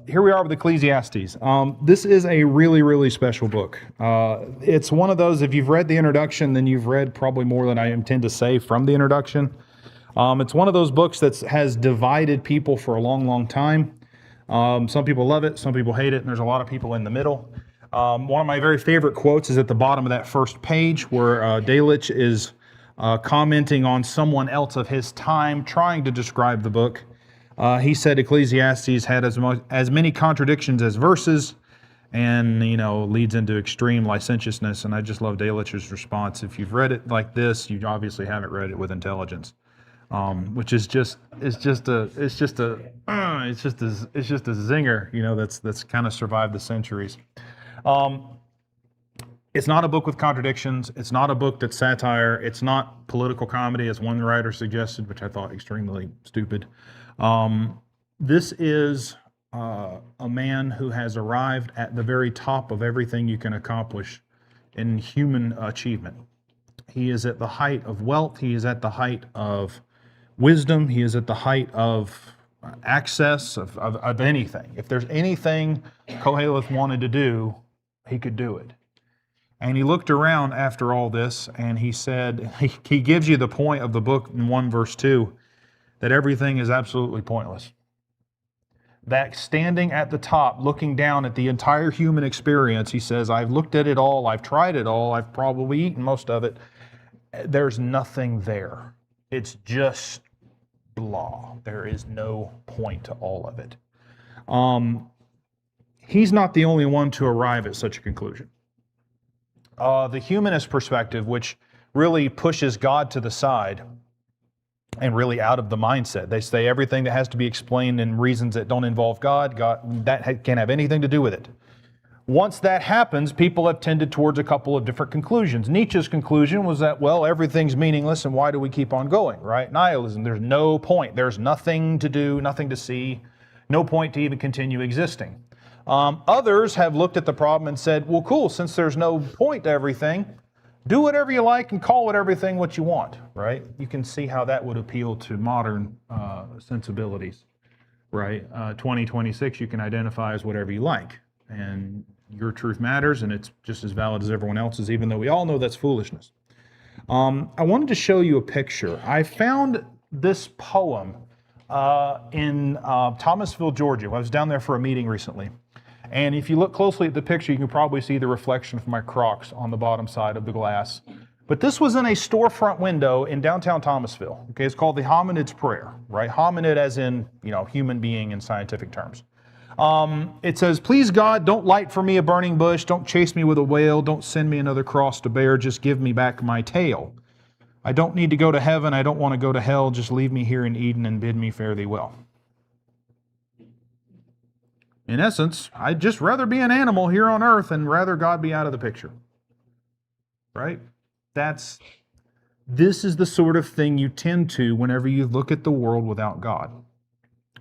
here we are with Ecclesiastes. This is a really, really special book. It's one of those, if you've read the introduction, then you've read probably more than I intend to say from the introduction. It's one of those books that has divided people for a long, long time. Some people love it, some people hate it, and there's a lot of people in the middle. One of my very favorite quotes is at the bottom of that first page where Delitzsch is commenting on someone else of his time trying to describe the book. He said Ecclesiastes had as many contradictions as verses, and leads into extreme licentiousness. And I just love Delitzsch's response. If you've read it like this, you obviously haven't read it with intelligence, which is just a zinger. That's kind of survived the centuries. It's not a book with contradictions. It's not a book that's satire. It's not political comedy, as one writer suggested, which I thought extremely stupid. This is a man who has arrived at the very top of everything you can accomplish in human achievement. He is at the height of wealth. He is at the height of wisdom. He is at the height of access of anything. If there's anything Koheleth wanted to do, he could do it. And he looked around after all this, and he said, he gives you the point of the book in 1 verse 2, that everything is absolutely pointless. That standing at the top, looking down at the entire human experience, he says, I've looked at it all, I've tried it all, I've probably eaten most of it. There's nothing there. It's just blah. There is no point to all of it. He's not the only one to arrive at such a conclusion. The humanist perspective, which really pushes God to the side and really out of the mindset. They say everything that has to be explained in reasons that don't involve God, that can't have anything to do with it. Once that happens, people have tended towards a couple of different conclusions. Nietzsche's conclusion was that, well, everything's meaningless, and why do we keep on going, right? Nihilism, there's no point. There's nothing to do, nothing to see, no point to even continue existing. Others have looked at the problem and said, well, cool, since there's no point to everything, do whatever you like and call it everything what you want, right? You can see how that would appeal to modern sensibilities, right? 2026, you can identify as whatever you like, and your truth matters, and it's just as valid as everyone else's, even though we all know that's foolishness. I wanted to show you a picture. I found this poem in Thomasville, Georgia. I was down there for a meeting recently. And if you look closely at the picture, you can probably see the reflection of my Crocs on the bottom side of the glass. But this was in a storefront window in downtown Thomasville. Okay, it's called the Hominid's Prayer, right? Hominid as in, human being in scientific terms. It says, please God, don't light for me a burning bush, don't chase me with a whale, don't send me another cross to bear, just give me back my tail. I don't need to go to heaven, I don't want to go to hell, just leave me here in Eden and bid me fare thee well. In essence, I'd just rather be an animal here on earth and rather God be out of the picture. Right? This is the sort of thing you tend to whenever you look at the world without God.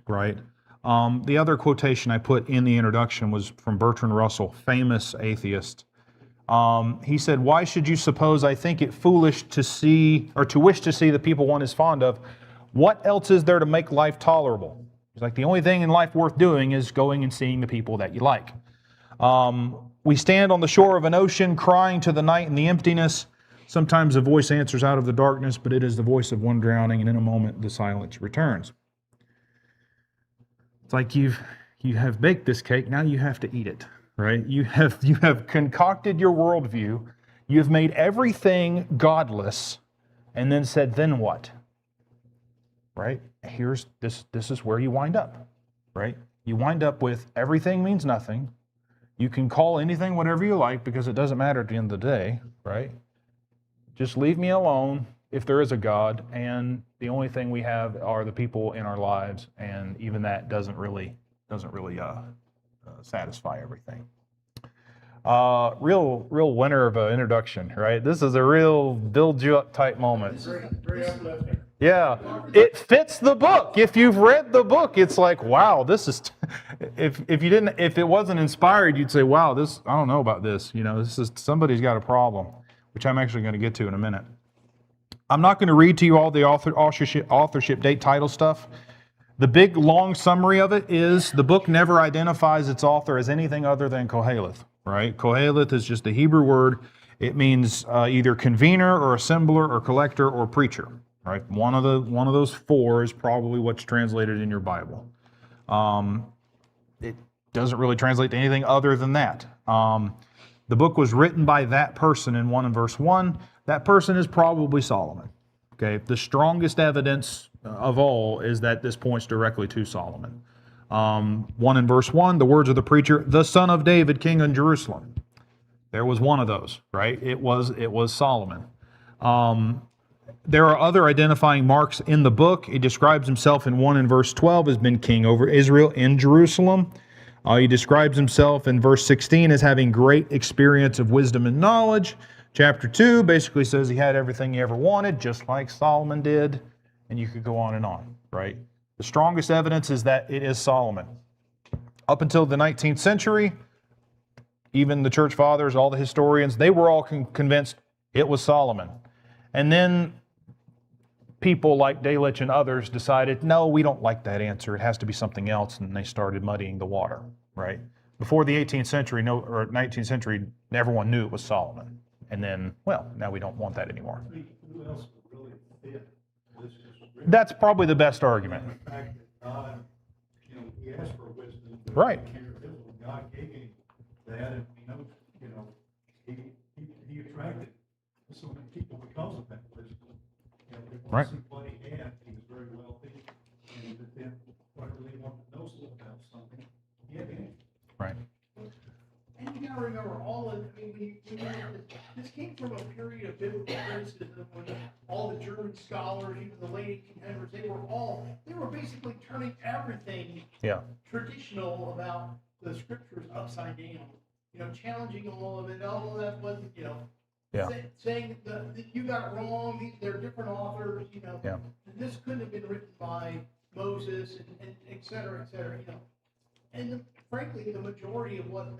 Right? The other quotation I put in the introduction was from Bertrand Russell, famous atheist. He said, why should you suppose I think it foolish to see, or to wish to see the people one is fond of? What else is there to make life tolerable? It's like the only thing in life worth doing is going and seeing the people that you like. We stand on the shore of an ocean crying to the night and the emptiness. Sometimes a voice answers out of the darkness, but it is the voice of one drowning, and in a moment the silence returns. It's like you have baked this cake, now you have to eat it, right? You have concocted your worldview, you have made everything godless, and then said, then what? Right? This is where you wind up, right? You wind up with everything means nothing. You can call anything whatever you like because it doesn't matter at the end of the day, right? Just leave me alone if there is a God, and the only thing we have are the people in our lives, and even that doesn't really satisfy everything. Real winner of an introduction, right? This is a real build you up type moment. Very uplifting. Yeah, it fits the book. If you've read the book, it's like, wow, this is. If it wasn't inspired, you'd say, wow, this. I don't know about this. This is somebody's got a problem, which I'm actually going to get to in a minute. I'm not going to read to you all the authorship, date, title stuff. The big long summary of it is the book never identifies its author as anything other than Koheleth, right? Koheleth is just a Hebrew word. It means either convener or assembler or collector or preacher, right? One of those four is probably what's translated in your Bible. It doesn't really translate to anything other than that. The book was written by that person in 1 and verse 1. That person is probably Solomon. Okay, the strongest evidence of all is that this points directly to Solomon. 1 in verse 1, the words of the preacher, the son of David, king in Jerusalem. There was one of those, right? It was Solomon. There are other identifying marks in the book. He describes himself in 1 and verse 12 as being king over Israel in Jerusalem. He describes himself in verse 16 as having great experience of wisdom and knowledge. Chapter 2 basically says he had everything he ever wanted, just like Solomon did, and you could go on, right? The strongest evidence is that it is Solomon. Up until the 19th century, even the church fathers, all the historians, they were all convinced it was Solomon. And then people like Delitzsch and others decided, no, we don't like that answer. It has to be something else, and they started muddying the water, right? Before the 18th century, or 19th century, everyone knew it was Solomon. And then, well, now we don't want that anymore. Who else would really fit this description? That's probably the best argument. The fact that God, he asked for wisdom. Right. God gave him that, and he attracted so many people because of that wisdom. It wasn't what he had. He was very wealthy, and then whatever they wanted to know about something, he had it. Right. And you gotta remember, this came from a period of biblical criticism when all the German scholars, even the late 1800s, they were basically turning everything traditional about the scriptures upside down. Challenging all of it. Oh, that wasn't, saying that you got it wrong. They're different authors. This couldn't have been written by Moses, and et cetera, et cetera. And frankly, the majority of what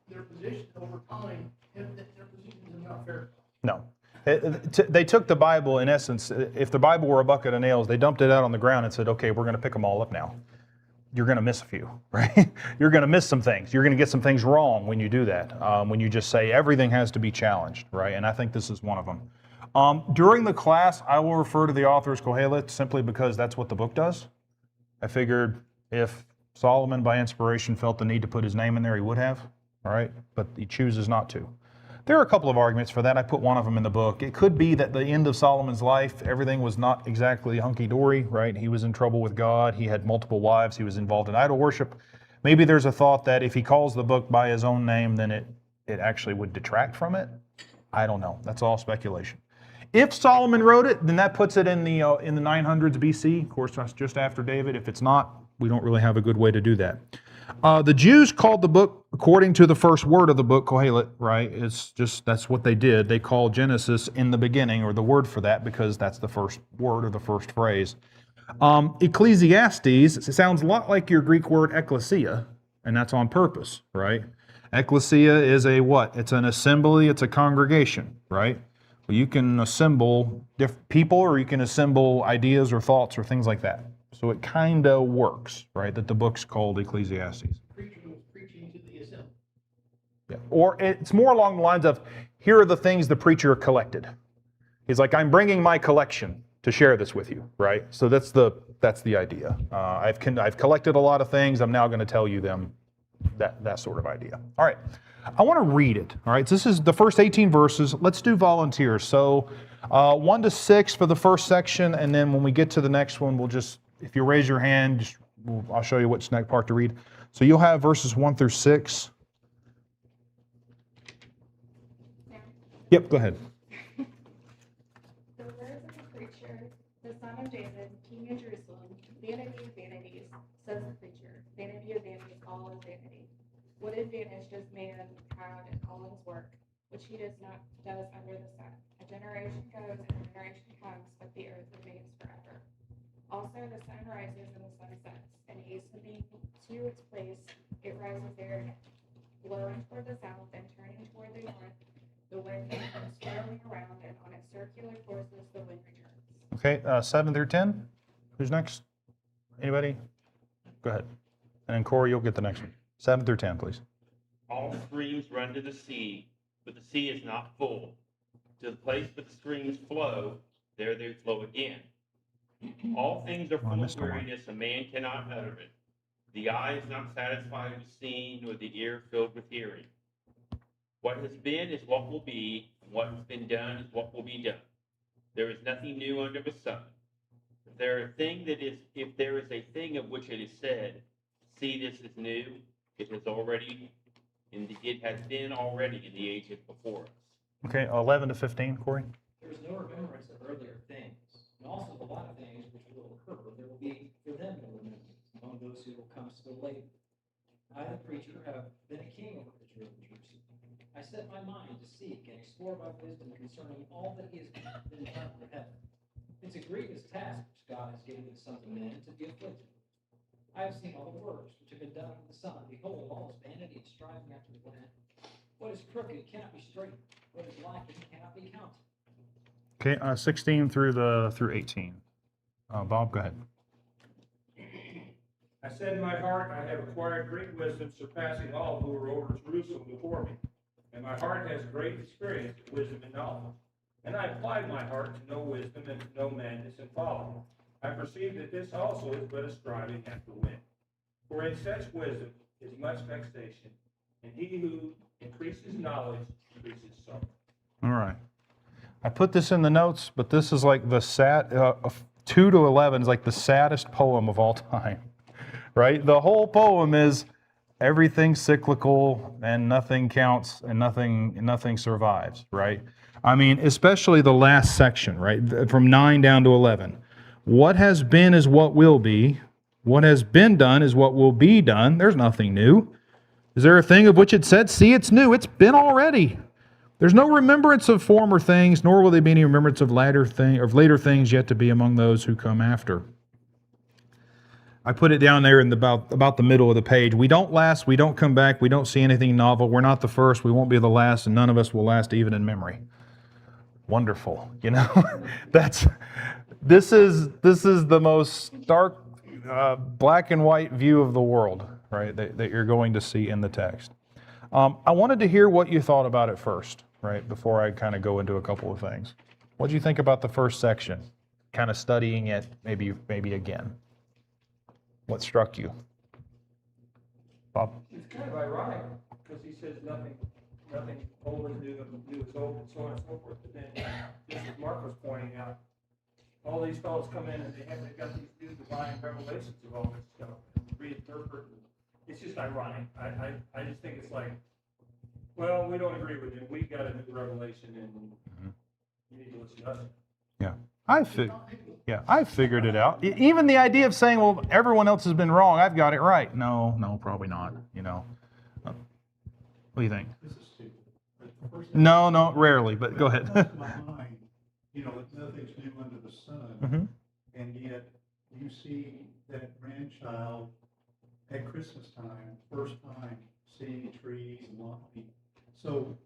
their position over time, their positions are not fair. No. They took the Bible, in essence, if the Bible were a bucket of nails, they dumped it out on the ground and said, okay, we're going to pick them all up now. You're going to miss a few, right? You're going to miss some things. You're going to get some things wrong when you do that, when you just say everything has to be challenged, right? And I think this is one of them. During the class, I will refer to the author as Koheleth simply because that's what the book does. I figured if Solomon, by inspiration, felt the need to put his name in there, he would have, all right? But he chooses not to. There are a couple of arguments for that. I put one of them in the book. It could be that the end of Solomon's life, everything was not exactly hunky-dory, right? He was in trouble with God. He had multiple wives. He was involved in idol worship. Maybe there's a thought that if he calls the book by his own name, then it actually would detract from it. I don't know. That's all speculation. If Solomon wrote it, then that puts it in the 900s BC. Of course, that's just after David. If it's not, we don't really have a good way to do that. The Jews called the book, according to the first word of the book, Koheleth, right? That's what they did. They called Genesis in the beginning, or the word for that, because that's the first word or the first phrase. Ecclesiastes, it sounds a lot like your Greek word ecclesia, and that's on purpose, right? Ecclesia is a what? It's an assembly, it's a congregation, right? Well, you can assemble different people, or you can assemble ideas or thoughts or things like that. So it kind of works, right, that the book's called Ecclesiastes. Preacher was preaching to the assembly. Yeah. Or it's more along the lines of, here are the things the preacher collected. He's like, I'm bringing my collection to share this with you, right? So that's the idea. I've collected a lot of things. I'm now going to tell you them, that sort of idea. All right. I want to read it. All right. So this is the first 18 verses. Let's do volunteers. So 1 to 6 for the first section, and then when we get to the next one, we'll just, if you raise your hand, I'll show you which next part to read. So you'll have verses 1 through 6. Yep, go ahead. The words of the preacher, the son of David, king of Jerusalem, vanity of vanities, says the preacher, vanity of vanities, all is vanity. What advantage does man have in all his work, which he does under the sun? A generation goes and a generation comes, but the earth remains forever. Also the sun rises and the sun sets, and hastening to its place, it rises there again. Blowing toward the south and turning toward the north, the wind comes swirling around, and on its circular courses the wind returns. Okay, 7 through 10. Who's next? Anybody? Go ahead. And then Corey, you'll get the next one. 7 through 10, please. All streams run to the sea, but the sea is not full. To the place where the streams flow, there they flow again. All things are Oh, I full of missed one. weariness, a man cannot utter it. The eye is not satisfied with seeing, nor the ear filled with hearing. What has been is what will be, and what has been done is what will be done. There is nothing new under the sun. If there is a thing of which it is said, see, this is new, it has been already in the ages before us. Okay, 11 to 15, Corey. There is no remembrance of earlier things, and also the latter things which will occur, there will be for them no remembrance among those who will come still later. I, the preacher, have been a king over Israel and Jerusalem. I set my mind to seek and explore by wisdom concerning all that is been done under heaven. It's a grievous task which God has given the sons of men to be afflicted. I have seen all the works which have been done under the sun. Behold, all is vanity and striving after the wind. What is crooked cannot be straightened. What is lacking cannot be counted. Okay, 16 through 18. Bob, go ahead. I said in my heart, I have acquired great wisdom, surpassing all who were over Jerusalem before me. And my heart has great experience of wisdom and knowledge. And I applied my heart to know wisdom and to know madness and folly. I perceive that this also is but a striving after wind. For in such wisdom is much vexation, and he who increases knowledge increases sorrow. All right. I put this in the notes, but this is like the 2 to 11 is like the saddest poem of all time, right? The whole poem is everything's cyclical and nothing counts and nothing survives, right? I mean, especially the last section, right? From 9 down to 11. What has been is what will be. What has been done is what will be done. There's nothing new. Is there a thing of which it said, see, it's new. It's been already. There's no remembrance of former things, nor will there be any remembrance of later things yet to be among those who come after. I put it down there in about the middle of the page. We don't last, we don't come back, we don't see anything novel. We're not the first, we won't be the last, and none of us will last even in memory. Wonderful, you know. This is the most stark, black and white view of the world, right? That you're going to see in the text. I wanted to hear what you thought about it first, right? Before I kind of go into a couple of things. What did you think about the first section? Kind of studying it, maybe again. What struck you? Bob? It's kind of ironic, because he says nothing old is new is old, and so on and so forth. But then, just as Mark was pointing out, all these fellows come in and they've got these new divine revelations of all this stuff, reinterpret. It's just ironic. I just think it's like, well, we don't agree with him. We got a new revelation, and you need to listen to us. Yeah. I figured it out. Even the idea of saying, well, everyone else has been wrong, I've got it right. No, probably not, you know. What do you think? This is stupid. The first thing No, rarely, but go ahead. that comes to my mind, you know, that nothing's new under the sun, Mm-hmm. and yet you see that grandchild at Christmas time, first time seeing trees and lawn. So,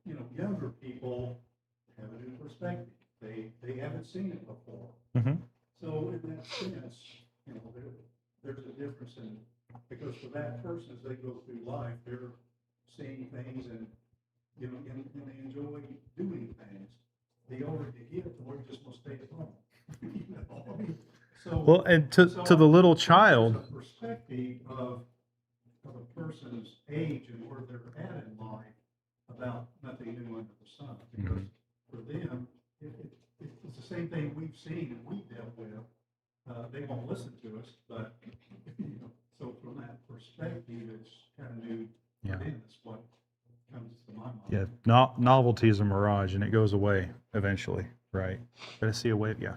you know, younger people have a new perspective. They haven't seen it before. Mm-hmm. So in that sense, you know, there's a difference because for that person, as they go through life, they're seeing things and, you know, and they enjoy doing things. The older you get, the more you just want to stay at home. You know? I mean, so, Well, and to the little child. there's a perspective of a person's age and where they're at in life about nothing new under the sun. Because for them, it's the same thing we've seen and we've dealt with. They won't listen to us, but, you know, so from that perspective, it's kind of new. Yeah. For them. That's what comes to my mind. Yeah, novelty is a mirage, and it goes away eventually, right? But I see a way, yeah.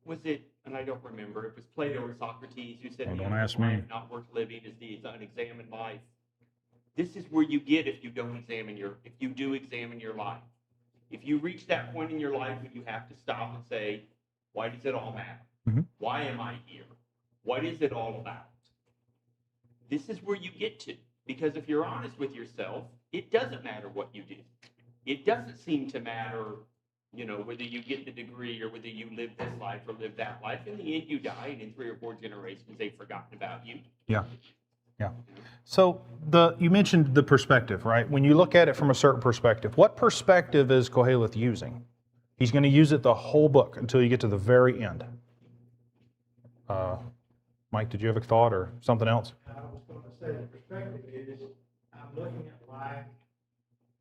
Was it, and I don't remember, it was Plato or Socrates who said, Oh, the don't end of ask me. life not worth living is the unexamined life. This is where you get if you do examine your life. If you reach that point in your life when you have to stop and say, why does it all matter? Mm-hmm. Why am I here? What is it all about? This is where you get to. Because if you're honest with yourself, it doesn't matter what you do. It doesn't seem to matter whether you get the degree or whether you live this life or live that life. In the end, you die, and in 3 or 4 generations, they've forgotten about you. Yeah. Yeah. So you mentioned the perspective, right? When you look at it from a certain perspective, what perspective is Koheleth using? He's going to use it the whole book until you get to the very end. Mike, did you have a thought or something else? I was going to say the perspective is I'm looking at life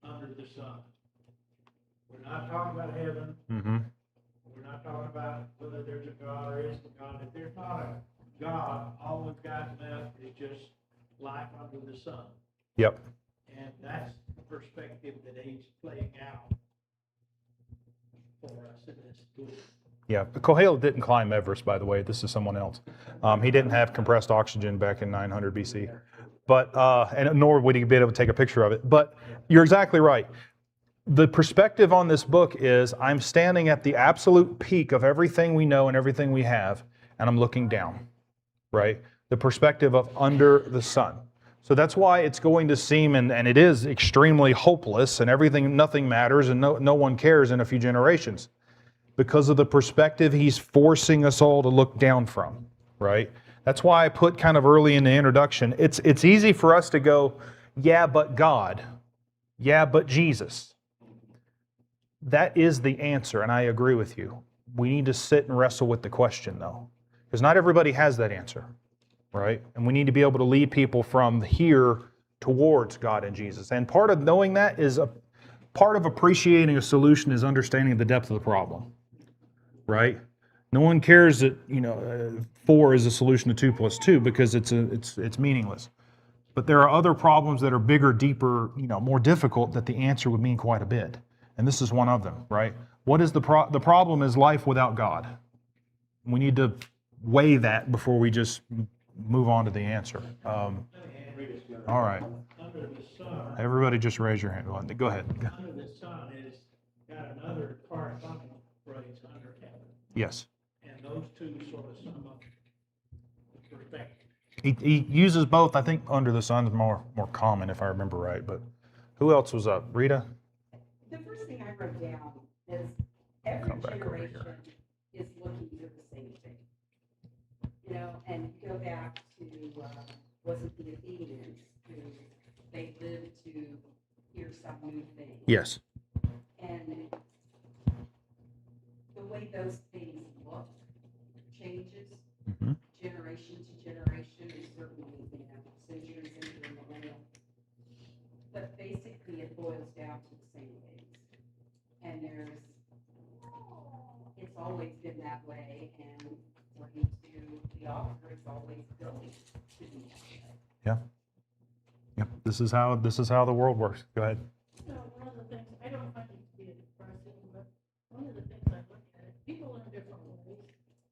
under the sun. We're not talking about heaven. Mm-hmm. We're not talking about whether there's a God or isn't a God. If there's not a God, all we've got left is just life under the sun. Yep. And that's the perspective that he's playing out for us in this book. Yeah, Koheleth didn't climb Everest, by the way. This is someone else. He didn't have compressed oxygen back in 900 BC, but and nor would he be able to take a picture of it. But you're exactly right. The perspective on this book is I'm standing at the absolute peak of everything we know and everything we have, and I'm looking down, right? The perspective of under the sun. So that's why it's going to seem, and it is extremely hopeless, and nothing matters, and no one cares in a few generations, because of the perspective he's forcing us all to look down from, right? That's why I put kind of early in the introduction, it's easy for us to go, yeah, but God, yeah, but Jesus. That is the answer, and I agree with you. We need to sit and wrestle with the question, though, because not everybody has that answer, right? And we need to be able to lead people from here towards God and Jesus. And part of knowing that is part of appreciating a solution is understanding the depth of the problem, right? No one cares that 4 is a solution to 2 plus 2 because it's meaningless. But there are other problems that are bigger, deeper, more difficult that the answer would mean quite a bit. And this is one of them, right? What is the problem is life without God. We need to weigh that before we just move on to the answer. All right. Under the sun. Everybody just raise your hand. Go ahead. Under the sun is got another corresponding phrase, under heaven. Yes. And those two sort of sum up the perspective. He uses both. I think under the sun is more common, if I remember right. But who else was up? Rita? The first thing I wrote down is every generation is looking for the same thing. And go back to, was it the Athenians, who they lived to hear some new thing. Yes. And the way those things look changes Mm-hmm. generation to generation, and certainly, centuries into the millennium. But basically, it boils down to the same things. And it's always been that way, and according to the author, it's always going to be that way. Yeah. Yep. This is how the world works. Go ahead. One of the things, I don't find it to be depressing, but one of the things I look at, people learn different ways.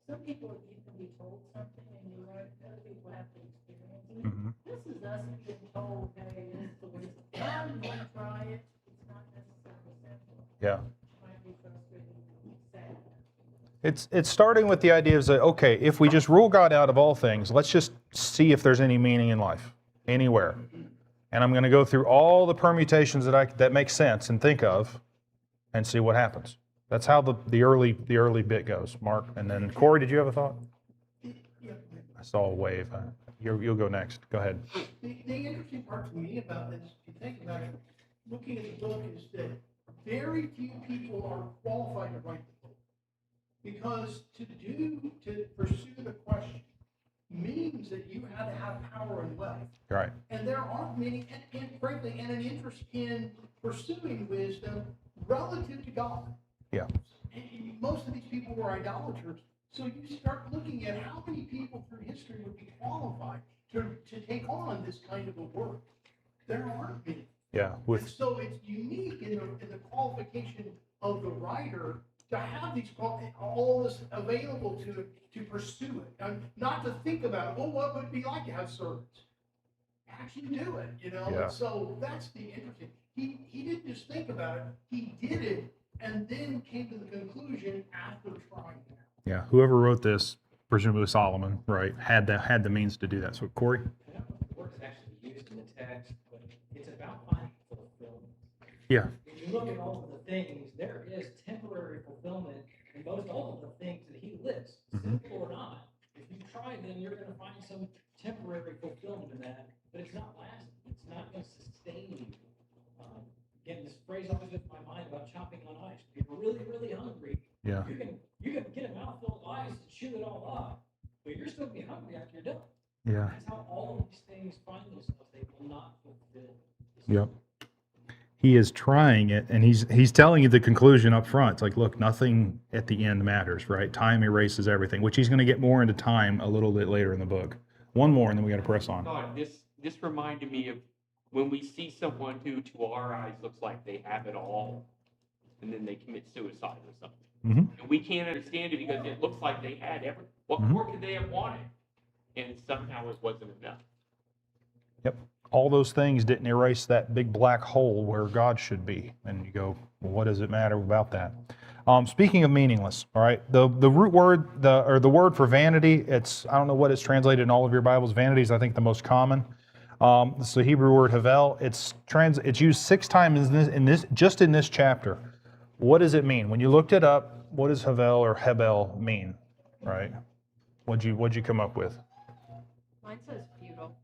Some people, you can be told something and you learn, other people have to experience it. Mm-hmm. This is us being told, hey, this is the way it's done, you want to try it, it's not necessarily simple. Yeah. It might be frustrating, sad. It's starting with the idea of, okay, if we just rule God out of all things, let's just see if there's any meaning in life, anywhere. And I'm going to go through all the permutations that make sense and think of, and see what happens. That's how the early bit goes. Mark, and then Corey, did you have a thought? I saw a wave. You'll go next. Go ahead. The interesting part to me about this, if you think about it, looking at the book, is that very few people are qualified to write the book. Because to pursue the question means that you had to have power and wealth. Right. And there aren't many, and frankly, and an interest in pursuing wisdom relative to God. Yeah. And most of these people were idolaters. So you start looking at how many people through history would be qualified to take on this kind of a work. There aren't many. Yeah. And so it's unique in the qualification of the writer to have all this available to pursue it. And not to think about, well, what would it be like to have servants? Actually do it, Yeah. And so that's the interesting. He didn't just think about it, he did it, and then came to the conclusion after trying it. Yeah. Whoever wrote this, presumably Solomon, right, had the means to do that. So Corey? I don't know if the word is actually used in the text, but it's about finding fulfillment. Yeah. When you look at all of the things, there is temporary fulfillment in most all of the things that he lists, simple or not. If you try them, you're going to find some temporary fulfillment in that, but it's not lasting. It's not going to sustain you. Again, this phrase always gets in my mind about chopping on ice. If you're really, really hungry, Yeah. you can get a mouthful of ice and chew it all up, but you're still going to be hungry after you're done. Yeah. That's how all of these things find themselves. They will not fulfill. Yep. He is trying it, and he's telling you the conclusion up front. It's like, look, nothing at the end matters, right? Time erases everything, which he's going to get more into time a little bit later in the book. One more, and then we got to press on. God, this reminded me of when we see someone who, to our eyes, looks like they have it all, and then they commit suicide or something. Mm-hmm. And we can't understand it because it looks like they had everything. What more could they have wanted? And somehow it wasn't enough. Yep. All those things didn't erase that big black hole where God should be. And you go, well, what does it matter about that? Speaking of meaningless, all right, the root word, the word for vanity, I don't know what it's translated in all of your Bibles. Vanity is, I think, the most common. It's the Hebrew word havel. It's used 6 times in this chapter. What does it mean? When you looked it up, what does havel or hebel mean? Right? What'd you come up with? Mine says futile.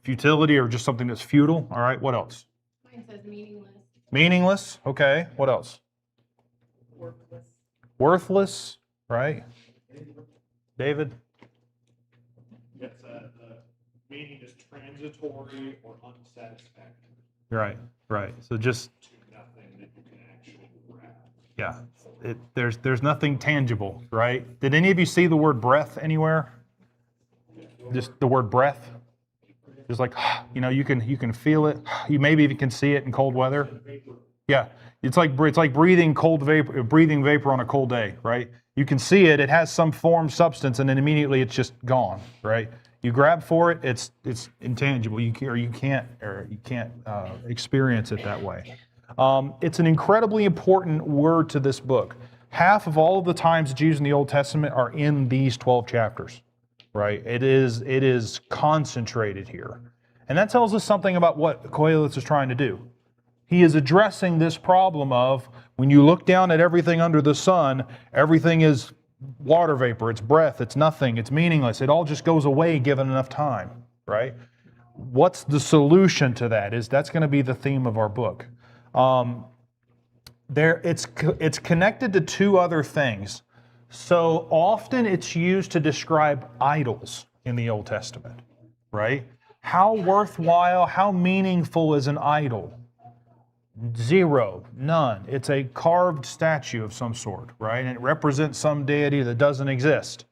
Futility, or just something that's futile. All right, what else? Mine says meaningless. Meaningless, okay. What else? Worthless. Worthless, right? David? Yes, the meaning is transitory or unsatisfactory. Right. So just, To nothing that you can actually grab. yeah, there's nothing tangible, right? Did any of you see the word breath anywhere? Just the word breath? Just like, you can feel it. You maybe even can see it in cold weather. Yeah, it's like breathing vapor on a cold day, right? You can see it. It has some form, substance, and then immediately it's just gone, right? You grab for it, it's intangible. You can't experience it that way. It's an incredibly important word to this book. Half of all of the times it's used in the Old Testament are in these 12 chapters, right? It is concentrated here. And that tells us something about what Ecclesiastes is trying to do. He is addressing this problem of when you look down at everything under the sun, everything is water vapor, it's breath, it's nothing, it's meaningless. It all just goes away given enough time, right? What's the solution to that? That's going to be the theme of our book. It's connected to 2 other things. So often it's used to describe idols in the Old Testament, right? How worthwhile, how meaningful is an idol? 0, none. It's a carved statue of some sort, right? And it represents some deity that doesn't exist.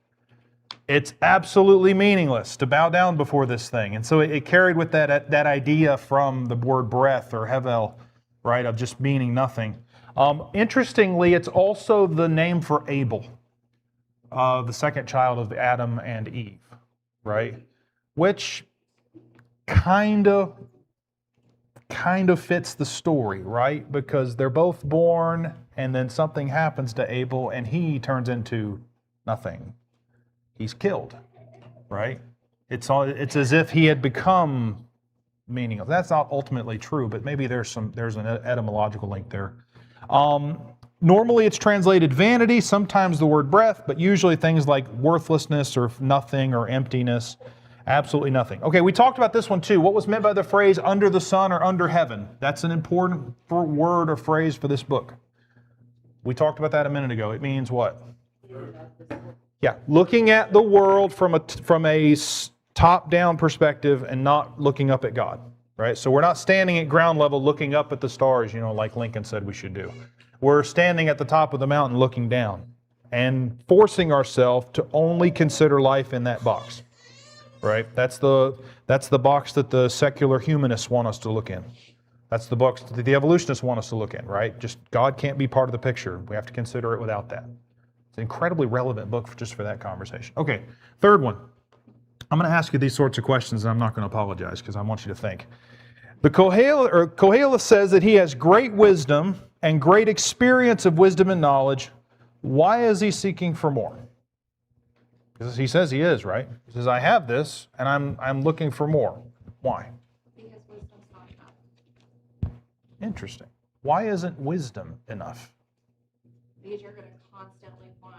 It's absolutely meaningless to bow down before this thing. And so it carried with that idea from the word breath or hevel, right, of just meaning nothing. Interestingly, it's also the name for Abel, the second child of Adam and Eve, right? Which kind of fits the story, right? Because they're both born and then something happens to Abel and he turns into nothing. He's killed, right? It's as if he had become meaningless. That's not ultimately true, but maybe there's an etymological link there. Normally it's translated vanity, sometimes the word breath, but usually things like worthlessness or nothing or emptiness. Absolutely nothing. Okay, we talked about this one too. What was meant by the phrase under the sun or under heaven? That's an important word or phrase for this book. We talked about that a minute ago. It means what? Yeah, looking at the world from a top-down perspective and not looking up at God, right? So we're not standing at ground level looking up at the stars, like Lincoln said we should do. We're standing at the top of the mountain looking down and forcing ourselves to only consider life in that box. Right? That's the box that the secular humanists want us to look in. That's the box that the evolutionists want us to look in, right? Just God can't be part of the picture. We have to consider it without that. It's an incredibly relevant book just for that conversation. Okay, third one. I'm going to ask you these sorts of questions and I'm not going to apologize because I want you to think. The Kohelet says that he has great wisdom and great experience of wisdom and knowledge. Why is he seeking for more? Because he says he is, right? He says, I have this, and I'm looking for more. Why? Because wisdom's not enough. Interesting. Why isn't wisdom enough? Because you're going to constantly want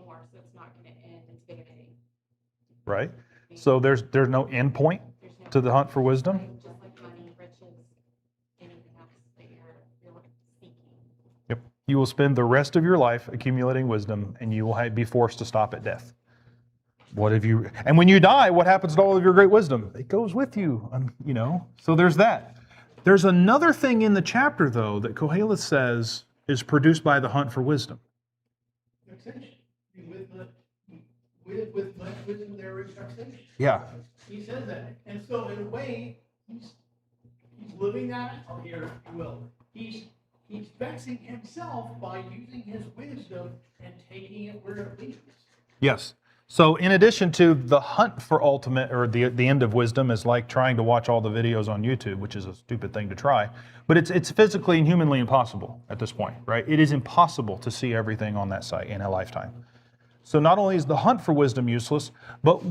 more, so it's not going to end in vanity. Right? So there's no end point There's no to the hunt for wisdom? Right? Just like money, riches, anything else that you're seeking. Yep. You will spend the rest of your life accumulating wisdom, and you will be forced to stop at death. What have you? And when you die, what happens to all of your great wisdom? It goes with you. So there's that. There's another thing in the chapter, though, that Kohelet says is produced by the hunt for wisdom. Taxation. With much wisdom there is taxation. Yeah. He says that. And so in a way, he's living that out here, if you will. He's vexing himself by using his wisdom and taking it where it leads. Yes. So in addition to the hunt for ultimate, or the end of wisdom is like trying to watch all the videos on YouTube, which is a stupid thing to try, but it's physically and humanly impossible at this point, right? It is impossible to see everything on that site in a lifetime. So not only is the hunt for wisdom useless, but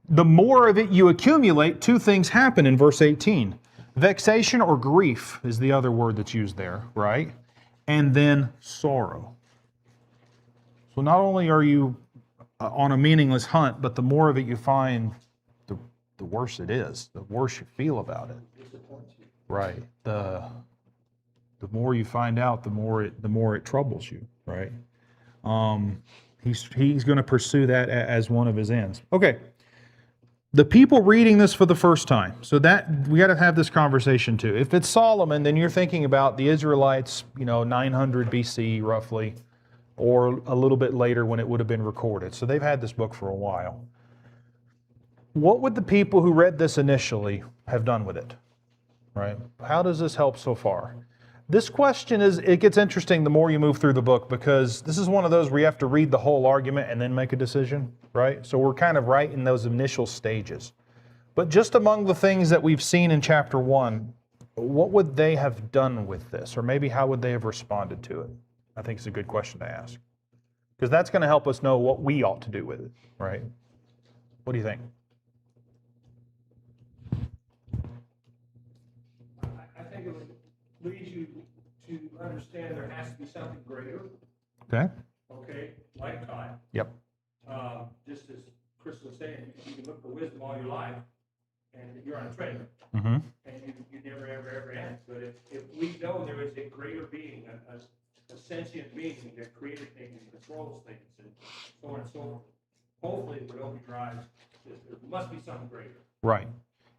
the more of it you accumulate, two things happen in verse 18. Vexation or grief is the other word that's used there, right? And then sorrow. So not only are you on a meaningless hunt, but the more of it you find, the worse it is, the worse you feel about it. Right. The more you find out, the more it troubles you, right? He's going to pursue that as one of his ends. Okay. The people reading this for the first time, so that we got to have this conversation too. If it's Solomon, then you're thinking about the Israelites, 900 BC roughly, or a little bit later when it would have been recorded. So they've had this book for a while. What would the people who read this initially have done with it? Right? How does this help so far? This question it gets interesting the more you move through the book, because this is one of those where you have to read the whole argument and then make a decision, right? So we're kind of right in those initial stages. But just among the things that we've seen in chapter 1, what would they have done with this? Or maybe how would they have responded to it? I think it's a good question to ask. Because that's going to help us know what we ought to do with it, right? What do you think? I think it would lead you to understand there has to be something greater, Okay. okay, like God. Yep. Just as Chris was saying, you can look for wisdom all your life, and you're on a treadmill, Mm-hmm. and you never, ever end. But if we know there is a greater being, a sentient being that created things and controls things, and so on and so forth, hopefully it would open your eyes. There must be something greater. Right.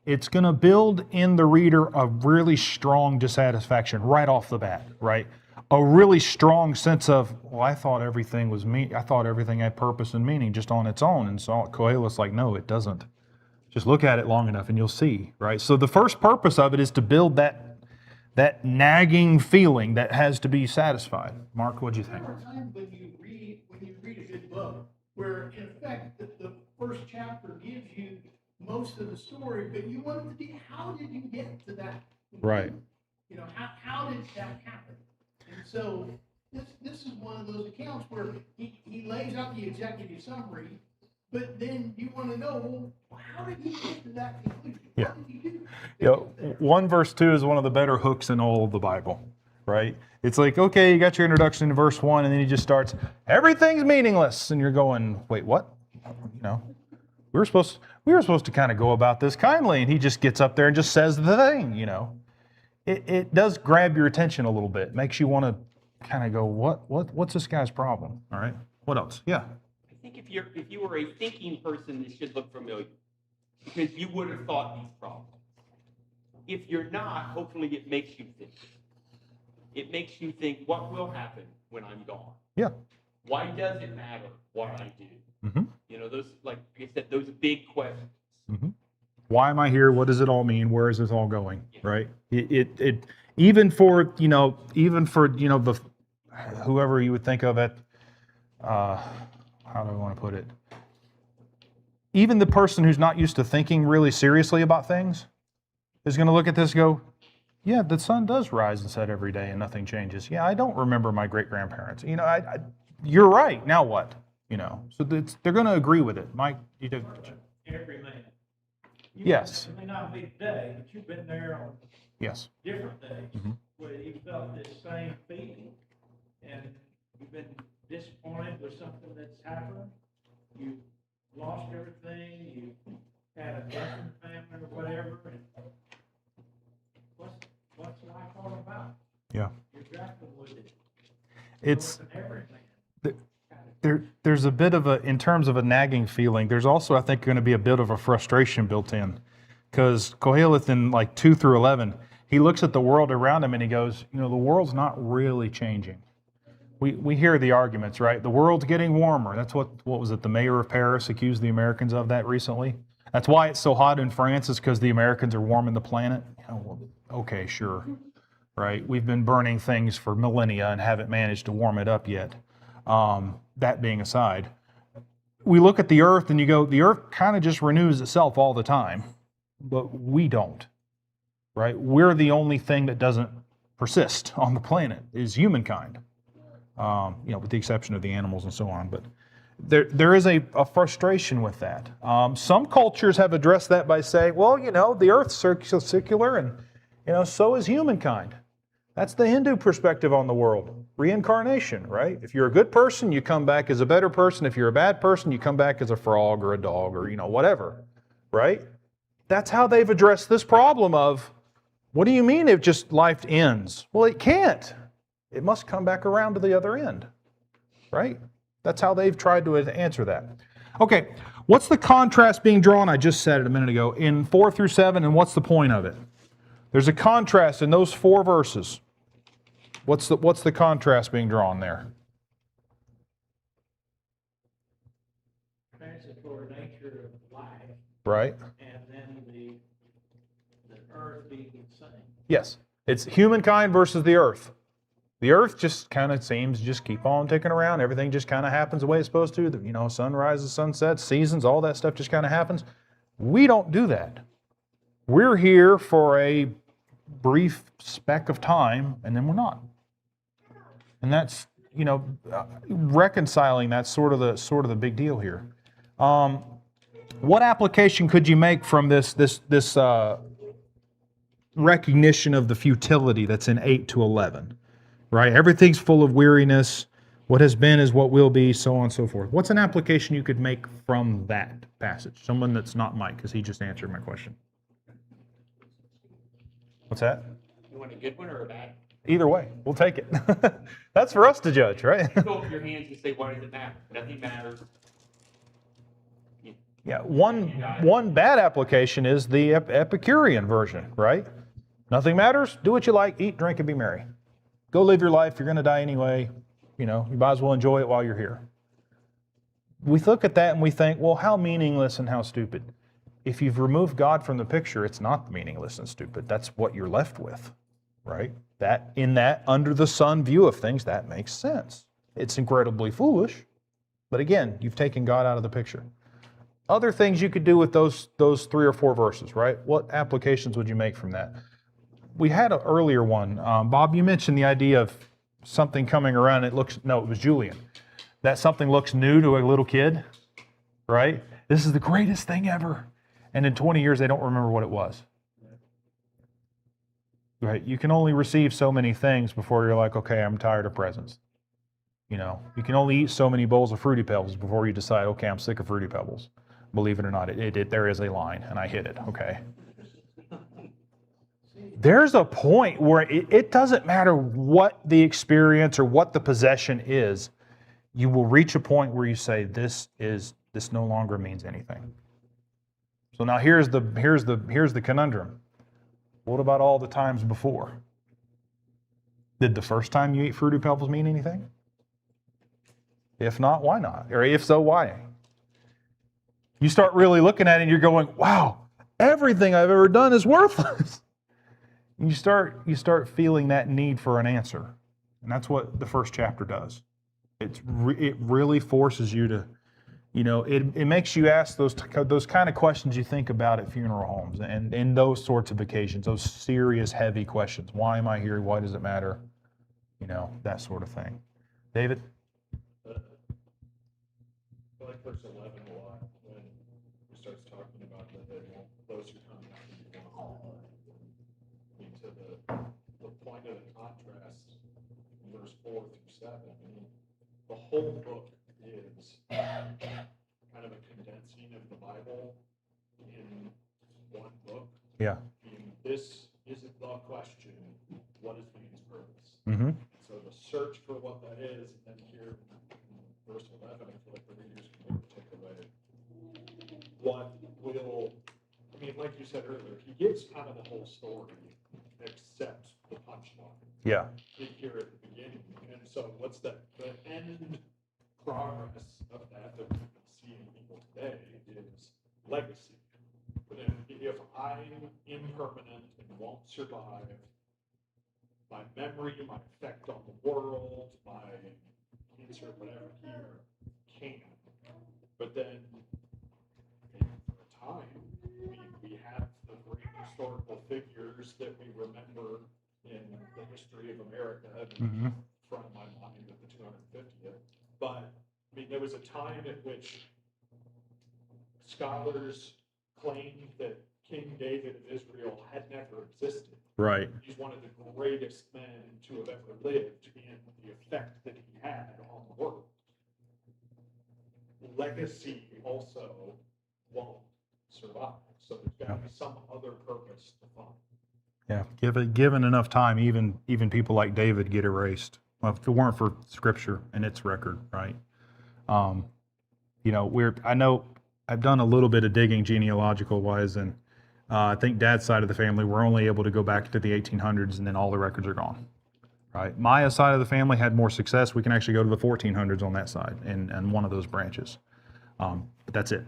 It's going to build in the reader a really strong dissatisfaction right off the bat, right? A really strong sense of, well, I thought everything was I thought everything had purpose and meaning just on its own. And so Kohelet's like, no, it doesn't. Just look at it long enough and you'll see, right? So the first purpose of it is to build that nagging feeling that has to be satisfied. Mark, what'd you think? There are times when you read a good book where, in effect, the first chapter gives you most of the story, but you want it to be, how did you get to that? Right. How did that happen? And so this is one of those accounts where he lays out the executive summary, but then you want to know, well, how did he get to that conclusion? Yeah. What did he do? 1 verse 2 is one of the better hooks in all of the Bible, right? It's like, okay, you got your introduction in verse 1, and then he just starts, everything's meaningless. And you're going, wait, what? We were supposed to kind of go about this kindly, and he just gets up there and just says the thing, It does grab your attention a little bit. It makes you want to kind of go, what's this guy's problem? All right. What else? Yeah. I think if you were a thinking person, this should look familiar, because you would have thought these problems. If you're not, hopefully it makes you think. It makes you think, what will happen when I'm gone? Yeah. Why does it matter what I do? Mm-hmm. Those, like I said, those big questions. Mm-hmm. Why am I here? What does it all mean? Where is this all going? Right? It even for the whoever you would think of it. How do I want to put it? Even the person who's not used to thinking really seriously about things is going to look at this and go, yeah, the sun does rise and set every day and nothing changes. Yeah, I don't remember my great-grandparents. You're right. Now what? So they're going to agree with it. Mike, you do. Every man. Yes. It may not be today, but you've been there on Yes. different days, Mhm. where you you felt this same feeling, and you've been disappointed with something that's happened, you lost everything, you had a death in the family or whatever, and what's life all about? Yeah. You're grappling with it. It's Losing everything. there's a bit of a, in terms of a nagging feeling, there's also, I think, going to be a bit of a frustration built in. Because Koheleth in like 2 through 11, he looks at the world around him and he goes, the world's not really changing. We hear the arguments, right? The world's getting warmer. That's what was it? The mayor of Paris accused the Americans of that recently. That's why it's so hot in France, is because the Americans are warming the planet. Well, okay, sure, right? We've been burning things for millennia and haven't managed to warm it up yet. That being aside, we look at the earth and you go, the earth kind of just renews itself all the time, but we don't, right? We're the only thing that doesn't persist on the planet is humankind. With the exception of the animals and so on. But there is a frustration with that. Some cultures have addressed that by saying, well, the earth's circular and, so is humankind. That's the Hindu perspective on the world. Reincarnation, right? If you're a good person, you come back as a better person. If you're a bad person, you come back as a frog or a dog or, whatever, right? That's how they've addressed this problem of, what do you mean if just life ends? Well, it can't. It must come back around to the other end, right? That's how they've tried to answer that. Okay, what's the contrast being drawn? I just said it a minute ago, in 4 through 7, and what's the point of it? There's a contrast in those 4 verses. What's the contrast being drawn there? Transitory nature of life, Right? and then the earth being the same. Yes. It's humankind versus the earth. The earth just kind of seems to just keep on ticking around. Everything just kind of happens the way it's supposed to. Sunrises, sunsets, seasons, all that stuff just kind of happens. We don't do that. We're here for a brief speck of time, and then we're not. And that's, reconciling that's sort of the big deal here. What application could you make from this recognition of the futility that's in 8 to 11? Right? Everything's full of weariness. What has been is what will be, so on and so forth. What's an application you could make from that passage? Someone that's not Mike, because he just answered my question. What's that? You want a good one or a bad? Either way, we'll take it. That's for us to judge, right? Go up your hands and say, what does it matter? Nothing matters. Yeah, one bad application is the Epicurean version, right? Nothing matters. Do what you like, eat, drink, and be merry. Go live your life. You're going to die anyway. You might as well enjoy it while you're here. We look at that and we think, well, how meaningless and how stupid. If you've removed God from the picture, it's not meaningless and stupid. That's what you're left with, right? That under the sun view of things, that makes sense. It's incredibly foolish, but again, you've taken God out of the picture. Other things you could do with those 3 or 4 verses, right? What applications would you make from that? We had an earlier one. Bob, you mentioned the idea of something coming around. It was Julian. That something looks new to a little kid, right? This is the greatest thing ever. And in 20 years, they don't remember what it was. Right? You can only receive so many things before you're like, okay, I'm tired of presents. You can only eat so many bowls of Fruity Pebbles before you decide, okay, I'm sick of Fruity Pebbles. Believe it or not, there is a line, and I hit it, okay? There's a point where it doesn't matter what the experience or what the possession is, you will reach a point where you say, this no longer means anything. So now here's the conundrum. What about all the times before? Did the first time you ate Fruity Pebbles mean anything? If not, why not? Or if so, why? You start really looking at it and you're going, wow, everything I've ever done is worthless. You start feeling that need for an answer. And that's what the first chapter does. It really forces you to, it makes you ask those kind of questions you think about at funeral homes and in those sorts of occasions, those serious, heavy questions. Why am I here? Why does it matter? That sort of thing. David? I like verse 11 a lot when he starts talking about that those who come after you want into the point kind of the contrast in verse 4 through 7. I mean, the whole book is kind of a condensing of the Bible in one book. Yeah. I mean, this isn't the question, what is man's purpose? Mm-hmm. So the search for what that is, and then here in verse 11, I feel like the readers can maybe take away what will, I mean, like you said earlier, he gives kind of the whole story, except the punchline. Yeah. Here at the beginning. And so what's the end progress of that we can see in people today is legacy. But if I'm impermanent and won't survive, my memory, my effect on the world, my insert whatever here can. But then for a time, we have the great historical figures that we remember in the history of America Mm-hmm. in front of my mind at the 250th. But I mean, there was a time at which scholars claimed that King David of Israel had never existed. Right. He's one of the greatest men to have ever lived, and the effect that he had on the world. Legacy also won't survive, so there's got to be some other purpose to find. Yeah. Given enough time, even people like David get erased. Well, if it weren't for Scripture and its record, right? I know I've done a little bit of digging genealogical wise, and I think Dad's side of the family, we're only able to go back to the 1800s, and then all the records are gone. Right? Maya's side of the family had more success. We can actually go to the 1400s on that side, and one of those branches. But that's it.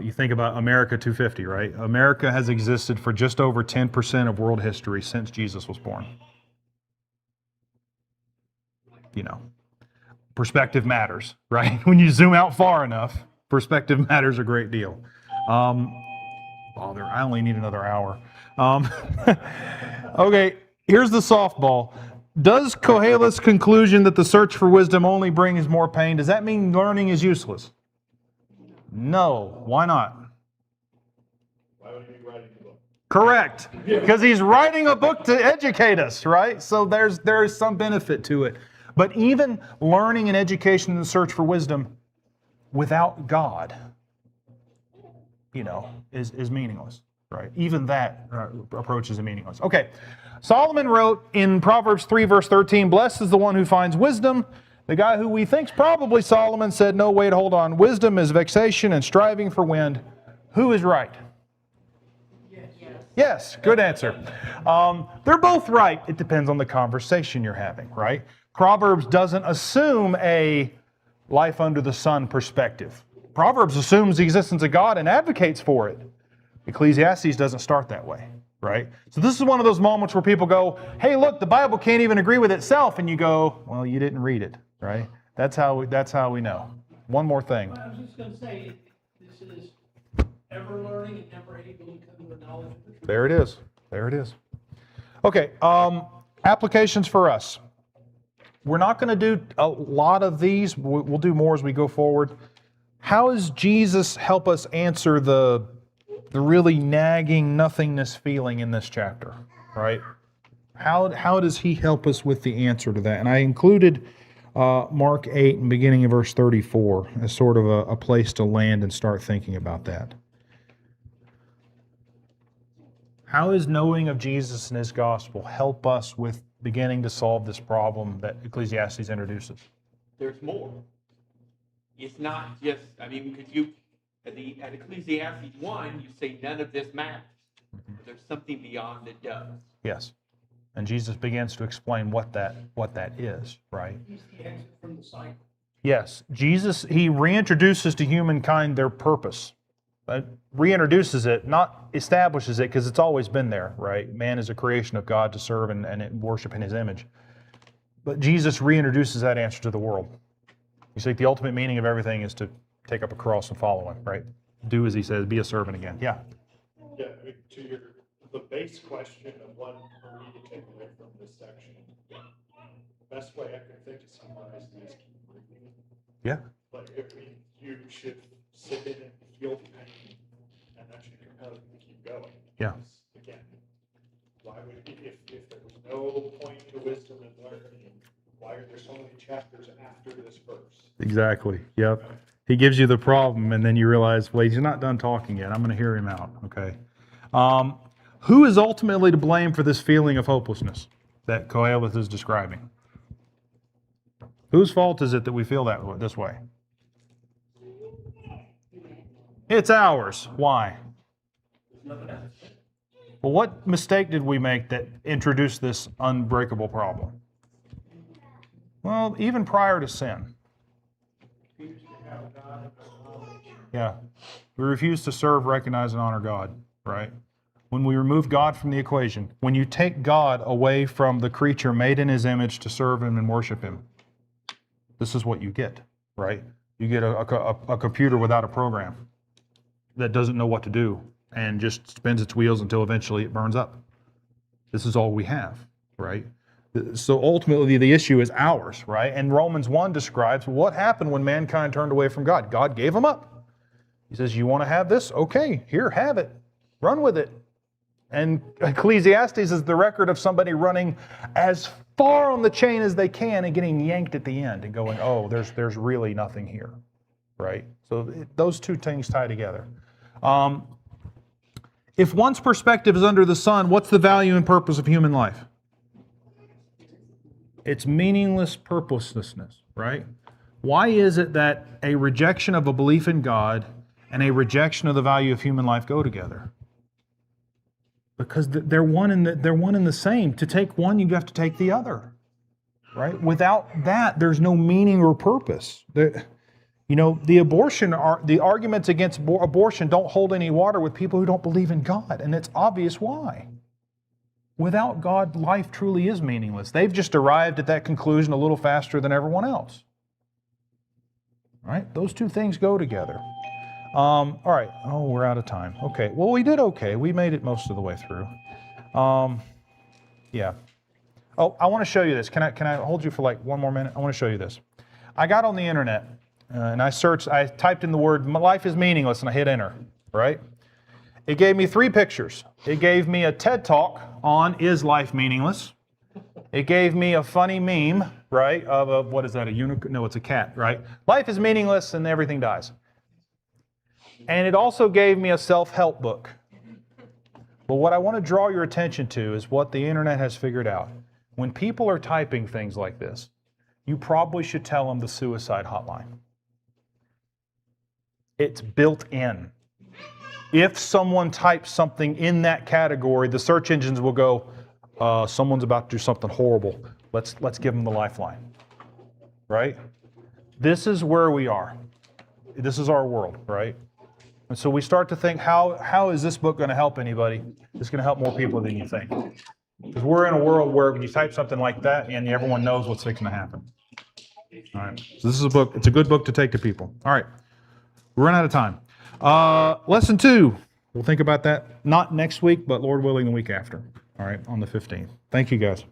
You think about America 250, right? America has existed for just over 10% of world history since Jesus was born. Perspective matters, right? When you zoom out far enough, perspective matters a great deal. I only need another hour. Okay, here's the softball. Does Kohelet's conclusion that the search for wisdom only brings more pain, does that mean learning is useless? No. Why not? Why would he be writing a book? Correct. Because he's writing a book to educate us, right? So there's some benefit to it. But even learning and education in the search for wisdom without God, is meaningless, right? Even that approach is meaningless. Okay, Solomon wrote in Proverbs 3, verse 13, "Blessed is the one who finds wisdom." The guy who we think's probably Solomon said, "No, wait, hold on. Wisdom is vexation and striving for wind." Who is right? Yes, good answer. They're both right. It depends on the conversation you're having, right? Proverbs doesn't assume a life under the sun perspective. Proverbs assumes the existence of God and advocates for it. Ecclesiastes doesn't start that way, right? So this is one of those moments where people go, "Hey, look, the Bible can't even agree with itself," and you go, "Well, you didn't read it," right? That's how we know. One more thing. I was just going to say, this is ever learning and never able to come to the knowledge of the truth. There it is. Okay, applications for us. We're not going to do a lot of these. We'll do more as we go forward. How does Jesus help us answer the really nagging nothingness feeling in this chapter, right? How does he help us with the answer to that? And I included Mark 8 and beginning of verse 34 as sort of a place to land and start thinking about that. How does knowing of Jesus and his gospel help us with beginning to solve this problem that Ecclesiastes introduces? There's more. It's not just, because at Ecclesiastes 1, you say none of this matters. But there's something beyond that does. Yes. And Jesus begins to explain what that is, right? He's the exit from the cycle. Yes. Jesus, he reintroduces to humankind their purpose. Reintroduces it, not establishes it, because it's always been there, right? Man is a creation of God to serve and worship in his image. But Jesus reintroduces that answer to the world. You see, the ultimate meaning of everything is to take up a cross and follow him, right? Do as he says, be a servant again. Yeah. Yeah, I mean, to the base question of what are we to take away from this section, the best way I can think to summarize this is keep reading. Yeah. Like, you should sit in and feel the pain, and that should compel you to keep going. Yeah. Because, again, why why would, if there was no point to wisdom and learning, why are there so many chapters after this verse? Exactly. Yep. He gives you the problem, and then you realize, wait, he's not done talking yet. I'm going to hear him out. Okay. Who is ultimately to blame for this feeling of hopelessness that Koheleth is describing? Whose fault is it that we feel this way? It's ours. Why? Well, what mistake did we make that introduced this unbreakable problem? Well, even prior to sin. Yeah. We refuse to serve, recognize, and honor God, right? When we remove God from the equation, when you take God away from the creature made in His image to serve Him and worship Him, this is what you get, right? You get a computer without a program that doesn't know what to do and just spins its wheels until eventually it burns up. This is all we have, right? So ultimately the issue is ours, right? And Romans 1 describes what happened when mankind turned away from God. God gave them up. He says, you want to have this? Okay, here, have it. Run with it. And Ecclesiastes is the record of somebody running as far on the chain as they can and getting yanked at the end and going, oh, there's really nothing here, right? So those two things tie together. If one's perspective is under the sun, what's the value and purpose of human life? It's meaningless purposelessness, right? Why is it that a rejection of a belief in God and a rejection of the value of human life go together? Because they're one and the same. To take one, you have to take the other, right? Without that, there's no meaning or purpose. The arguments against abortion don't hold any water with people who don't believe in God, and it's obvious why. Without God, life truly is meaningless. They've just arrived at that conclusion a little faster than everyone else. Right? Those two things go together. All right. Oh, we're out of time. Okay. Well, we did okay. We made it most of the way through. Yeah. Oh, I want to show you this. Can I hold you for like one more minute? I want to show you this. I got on the internet and I typed in the word life is meaningless and I hit enter, right? It gave me 3 pictures. It gave me a TED Talk on is life meaningless. It gave me a funny meme, right, of what is that, a unicorn? No, it's a cat, right? Life is meaningless and everything dies. And it also gave me a self-help book. But what I want to draw your attention to is what the internet has figured out. When people are typing things like this, you probably should tell them the suicide hotline. It's built in. If someone types something in that category, the search engines will go, someone's about to do something horrible. Let's give them the lifeline. Right? This is where we are. This is our world, right? And so we start to think, how is this book going to help anybody? It's going to help more people than you think. Because we're in a world where when you type something like that and everyone knows what's fixing to happen. All right. So this is a book. It's a good book to take to people. All right. We're running out of time. Lesson 2. We'll think about that not next week, but Lord willing, the week after. All right, on the 15th. Thank you, guys.